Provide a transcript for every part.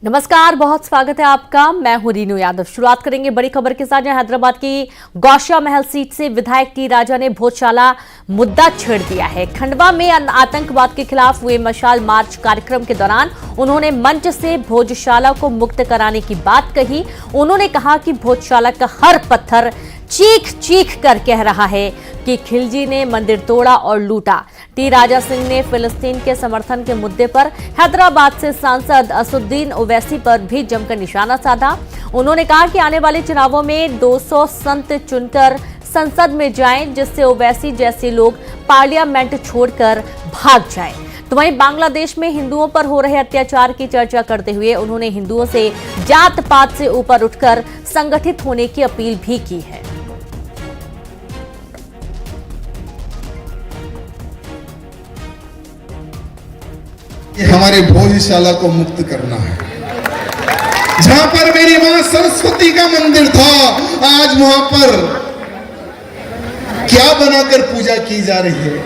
नमस्कार, बहुत स्वागत है आपका। मैं हूं रीनू यादव। शुरुआत करेंगे बड़ी खबर के साथ, जहां हैदराबाद की गौशिया महल सीट से विधायक टी राजा ने भोजशाला मुद्दा छेड़ दिया है। खंडवा में आतंकवाद के खिलाफ हुए मशाल मार्च कार्यक्रम के दौरान उन्होंने मंच से भोजशाला को मुक्त कराने की बात कही। उन्होंने कहा कि भोजशाला का हर पत्थर चीख चीख कर कह रहा है कि खिलजी ने मंदिर तोड़ा और लूटा। टी राजा सिंह ने फिलिस्तीन के समर्थन के मुद्दे पर हैदराबाद से सांसद असुद्दीन ओवैसी पर भी जमकर निशाना साधा। उन्होंने कहा कि आने वाले चुनावों में 200 संत चुनकर संसद में जाएं, जिससे ओवैसी जैसे लोग पार्लियामेंट छोड़कर भाग जाएं। तो वहीं बांग्लादेश में हिंदुओं पर हो रहे अत्याचार की चर्चा करते हुए उन्होंने हिंदुओं से जात पात से ऊपर उठकर संगठित होने की अपील भी की है। हमारे भोजशाला को मुक्त करना है। जहां पर मेरी मां सरस्वती का मंदिर था, आज वहां पर क्या बनाकर पूजा की जा रही है।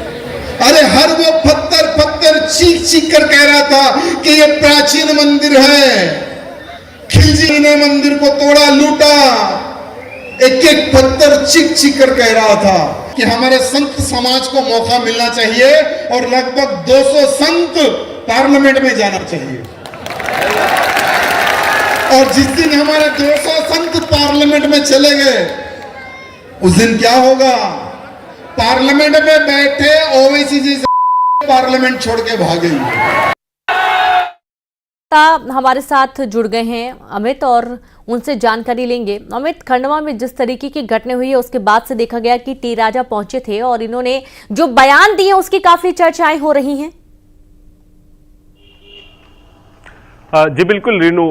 अरे हर वो पत्थर चीख चीख कर कह रहा था कि ये प्राचीन मंदिर है, खिलजी ने मंदिर को तोड़ा लूटा। एक एक पत्थर चीख चीख कर कह रहा था कि हमारे संत समाज को मौका मिलना चाहिए और लगभग 200 संत पार्लियामेंट में जाना चाहिए। और जिस दिन हमारे 200 संत पार्लियामेंट में चले गए, उस दिन क्या होगा? पार्लियामेंट में बैठे ओवैसी जी पार्लियामेंट छोड़ के भागेंगे। हमारे साथ जुड़ गए हैं अमित, और उनसे जानकारी लेंगे। अमित, खंडवा में जिस तरीके की घटना हुई है उसके बाद से देखा गया कि टी राजा पहुंचे थे और इन्होंने जो बयान दिए उसकी काफी चर्चाएं हो रही हैं। जी बिल्कुल रीनू,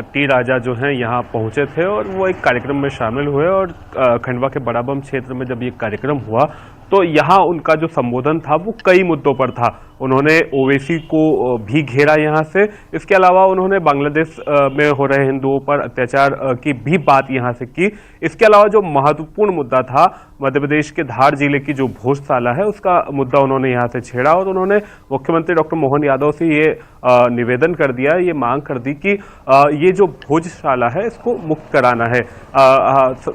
टी राजा जो हैं यहाँ पहुंचे थे और वो एक कार्यक्रम में शामिल हुए। और खंडवा के बड़ा बम क्षेत्र में जब ये कार्यक्रम हुआ तो यहाँ उनका जो संबोधन था वो कई मुद्दों पर था। उन्होंने ओवैसी को भी घेरा यहाँ से। इसके अलावा उन्होंने बांग्लादेश में हो रहे हिंदुओं पर अत्याचार की भी बात यहाँ से की। इसके अलावा जो महत्वपूर्ण मुद्दा था, मध्य प्रदेश के धार जिले की जो भोजशाला है उसका मुद्दा उन्होंने यहाँ से छेड़ा और उन्होंने मुख्यमंत्री डॉक्टर मोहन यादव से ये निवेदन कर दिया, ये मांग कर दी कि ये जो भोजशाला है इसको मुक्त कराना है।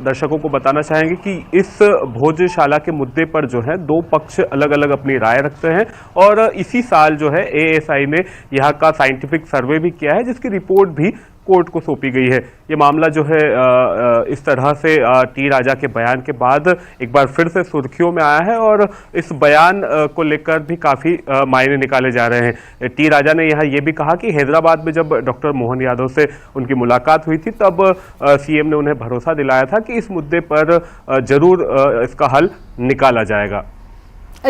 दर्शकों को बताना चाहेंगे कि इस भोजशाला के मुद्दे पर जो है दो पक्ष अलग अलग अपनी राय रखते हैं। और इसी साल जो है एएसआई ने यहाँ का साइंटिफिक सर्वे भी किया है, जिसकी रिपोर्ट भी कोर्ट को सौंपी गई है। ये मामला जो है इस तरह से टी राजा के बयान के बाद एक बार फिर से सुर्खियों में आया है और इस बयान को लेकर भी काफी मायने निकाले जा रहे हैं। टी राजा ने यहाँ ये भी कहा कि हैदराबाद में जब डॉक्टर मोहन यादव से उनकी मुलाकात हुई थी तब सीएम ने उन्हें भरोसा दिलाया था कि इस मुद्दे पर जरूर इसका हल निकाला जाएगा।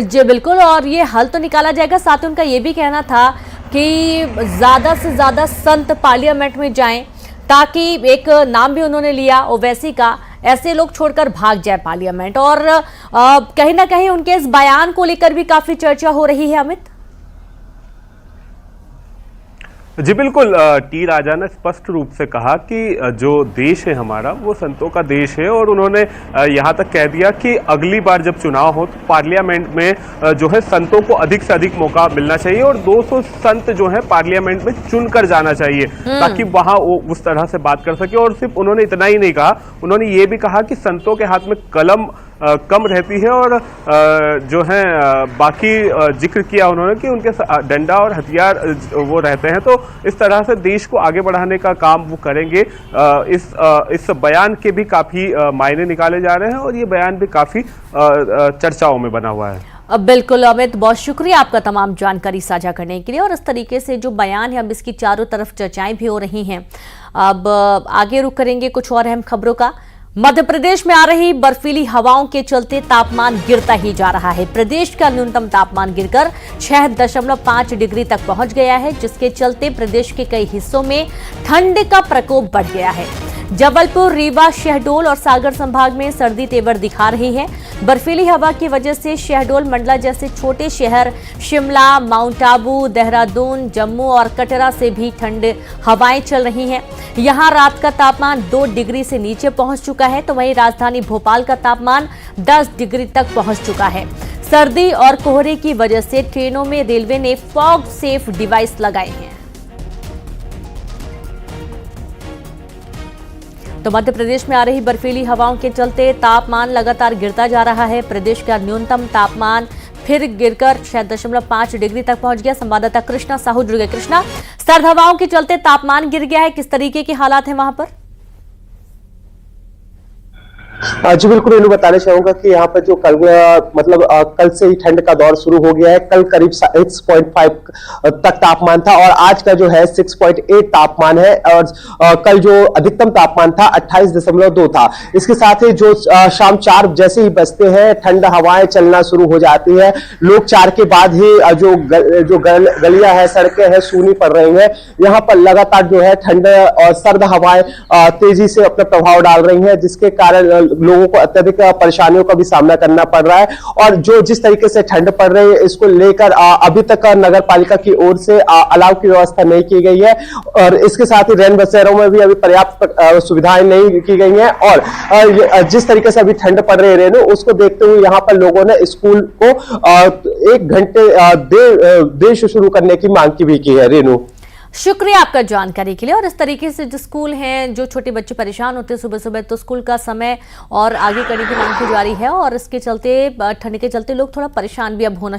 जी बिल्कुल, और ये हल तो निकाला जाएगा। साथ ही उनका ये भी कहना था कि ज्यादा से ज्यादा संत पार्लियामेंट में जाएं, ताकि एक नाम भी उन्होंने लिया ओवैसी का, ऐसे लोग छोड़कर भाग जाए पार्लियामेंट। और कहीं ना कहीं उनके इस बयान को लेकर भी काफी चर्चा हो रही है अमित। जी बिल्कुल, टी राजा ने स्पष्ट रूप से कहा कि जो देश है हमारा वो संतों का देश है। और उन्होंने यहाँ तक कह दिया कि अगली बार जब चुनाव हो तो पार्लियामेंट में जो है संतों को अधिक से अधिक मौका मिलना चाहिए और 200 संत जो है पार्लियामेंट में चुनकर जाना चाहिए, ताकि वहां वो उस तरह से बात कर सके। और सिर्फ उन्होंने इतना ही नहीं कहा, उन्होंने ये भी कहा कि संतों के हाथ में कलम कम रहती है और जो है बाकी जिक्र किया उन्होंने कि उनके डंडा और हथियार वो रहते हैं। तो इस तरह से देश को आगे बढ़ाने का काम वो करेंगे। इस बयान के भी काफी मायने निकाले जा रहे हैं और ये बयान भी काफी चर्चाओं में बना हुआ है। बिल्कुल अमित, बहुत शुक्रिया आपका तमाम जानकारी साझा करने के लिए। और इस तरीके से जो बयान है, अब इसकी चारों तरफ चर्चाएं भी हो रही हैं। अब आगे रुख करेंगे कुछ और अहम खबरों का। मध्य प्रदेश में आ रही बर्फीली हवाओं के चलते तापमान गिरता ही जा रहा है। प्रदेश का न्यूनतम तापमान गिरकर 6.5 डिग्री तक पहुंच गया है, जिसके चलते प्रदेश के कई हिस्सों में ठंड का प्रकोप बढ़ गया है। जबलपुर, रीवा, शहडोल और सागर संभाग में सर्दी तेवर दिखा रही है। बर्फीली हवा की वजह से शहडोल, मंडला जैसे छोटे शहर, शिमला, माउंट आबू, देहरादून, जम्मू और कटरा से भी ठंड हवाएं चल रही हैं। यहां रात का तापमान 2 डिग्री से नीचे पहुंच चुका है, तो वहीं राजधानी भोपाल का तापमान 10 डिग्री तक पहुंच चुका है। सर्दी और कोहरे की वजह से ट्रेनों में रेलवे ने फॉग सेफ डिवाइस लगाए हैं। तो मध्य प्रदेश में आ रही बर्फीली हवाओं के चलते तापमान लगातार गिरता जा रहा है। प्रदेश का न्यूनतम तापमान फिर गिरकर 6.5 डिग्री तक पहुंच गया। संवाददाता कृष्णा साहू जुड़ गए। कृष्णा, सर्द हवाओं के चलते तापमान गिर गया है, किस तरीके के हालात हैं वहां पर? जी बिल्कुल, रेनू बताना चाहूंगा कि यहाँ पर जो कल कल से ही ठंड का दौर शुरू हो गया है। कल करीब 6.5 तक तापमान था और आज का जो है 6.8 तापमान है और कल जो अधिकतम तापमान था 28.2 था। इसके साथ ही जो शाम 4 जैसे ही बजते हैं ठंड हवाएं चलना शुरू हो जाती है। लोग 4 के बाद ही जो गलियां हैं, सड़कें हैं, सूनी पड़ रही हैं। यहाँ पर लगातार जो है ठंड और सर्द हवाएं तेजी से अपना प्रभाव डाल रही हैं, जिसके कारण लोगों को अत्यधिक परेशानियों का भी सामना करना पड़ रहा है। और जो जिस तरीके से ठंड पड़ रही है, इसको लेकर अभी तक नगर पालिका की ओर से अलाव की व्यवस्था नहीं की गई है और इसके साथ ही रैन बसेरों में भी अभी पर्याप्त सुविधाएं नहीं की गई हैं। और जिस तरीके से अभी ठंड पड़ रही है रेनू, उसको देखते हुए यहाँ पर लोगों ने स्कूल को 1 घंटे देर से शुरू करने की मांग की भी की है। रेनू, शुक्रिया आपका जानकारी के लिए। और इस तरीके से जो स्कूल हैं, जो छोटे बच्चे परेशान होते हैं सुबह सुबह, तो स्कूल का समय और आगे करने की मांग की जा रही है और इसके चलते ठंड के चलते लोग थोड़ा परेशान भी अब होना